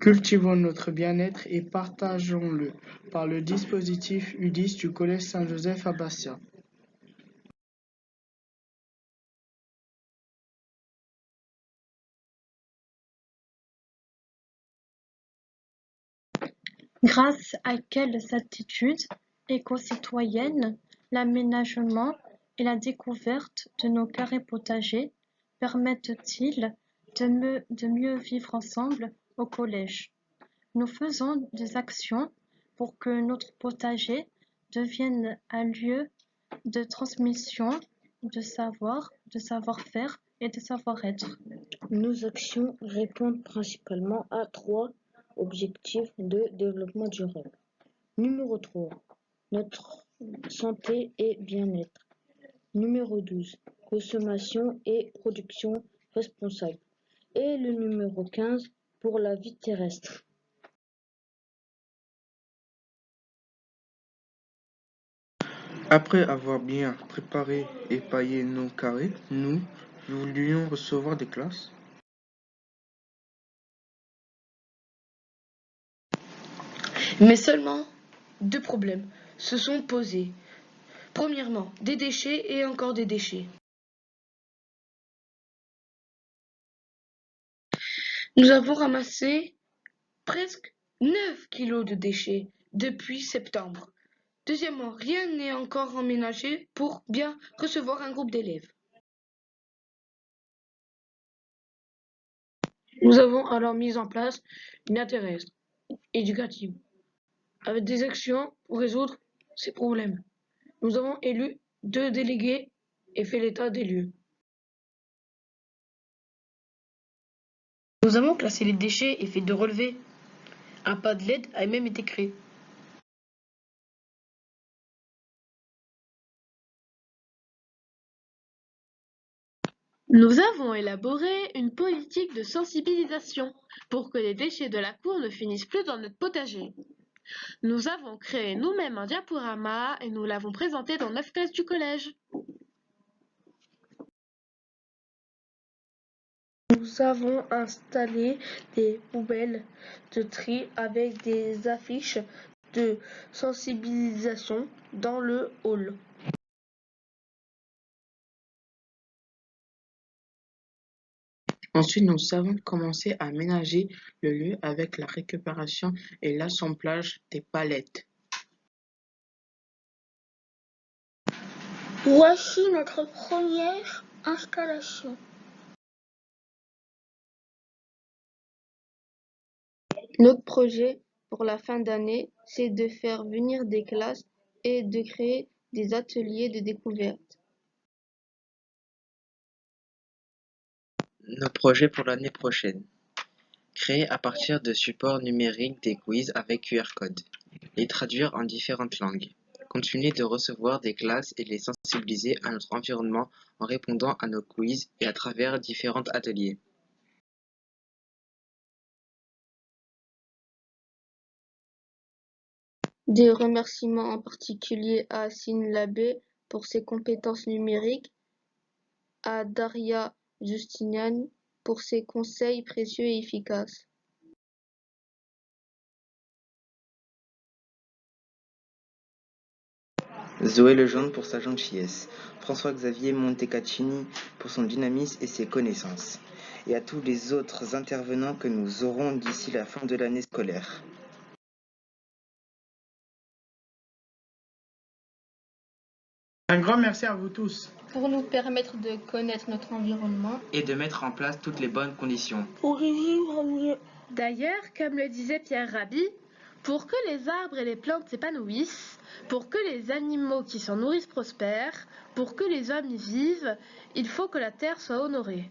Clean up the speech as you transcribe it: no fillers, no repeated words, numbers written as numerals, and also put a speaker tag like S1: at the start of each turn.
S1: Cultivons notre bien-être et partageons-le par le dispositif UDIS du Collège Saint-Joseph à Bastia.
S2: Grâce à quelles attitudes éco-citoyennes l'aménagement et la découverte de nos carrés potagers permettent-ils de mieux vivre ensemble au collège? Nous faisons des actions pour que notre potager devienne un lieu de transmission de savoir, de savoir-faire et de savoir-être.
S3: Nos actions répondent principalement à 3 objectifs de développement durable. Numéro 3, notre santé et bien-être. Numéro 12, consommation et production responsable. Et le numéro 15, pour la vie terrestre.
S1: Après avoir bien préparé et paillé nos carrés, nous voulions recevoir des classes.
S4: Mais seulement 2 problèmes se sont posés. Premièrement, des déchets et encore des déchets. Nous avons ramassé presque 9 kilos de déchets depuis septembre. Deuxièmement, rien n'est encore emménagé pour bien recevoir un groupe d'élèves. Nous avons alors mis en place une intéresse éducative avec des actions pour résoudre ces problèmes. Nous avons élu 2 délégués et fait l'état des lieux. Nous avons classé les déchets et fait 2 relevés. Un pas de LED a même été créé.
S5: Nous avons élaboré une politique de sensibilisation pour que les déchets de la cour ne finissent plus dans notre potager. Nous avons créé nous-mêmes un diaporama et nous l'avons présenté dans 9 classes du collège.
S4: Nous avons installé des poubelles de tri avec des affiches de sensibilisation dans le hall.
S1: Ensuite, nous avons commencé à aménager le lieu avec la récupération et l'assemblage des palettes.
S6: Voici notre première installation.
S4: Notre projet pour la fin d'année, c'est de faire venir des classes et de créer des ateliers de découverte.
S7: Nos projets pour l'année prochaine. Créer à partir de supports numériques des quiz avec QR code. Les traduire en différentes langues. Continuer de recevoir des classes et les sensibiliser à notre environnement en répondant à nos quiz et à travers différents ateliers.
S4: Des remerciements en particulier à Assine Labbé pour ses compétences numériques, à Daria Justinian pour ses conseils précieux et efficaces.
S8: Zoé Lejeune pour sa gentillesse, François-Xavier Montecaccini pour son dynamisme et ses connaissances, et à tous les autres intervenants que nous aurons d'ici la fin de l'année scolaire.
S1: Un grand merci à vous tous.
S2: Pour nous permettre de connaître notre environnement
S7: Et de mettre en place toutes les bonnes conditions.
S6: Pour y vivre mieux.
S5: D'ailleurs, comme le disait Pierre Rabhi, pour que les arbres et les plantes s'épanouissent, pour que les animaux qui s'en nourrissent prospèrent, pour que les hommes y vivent, il faut que la terre soit honorée.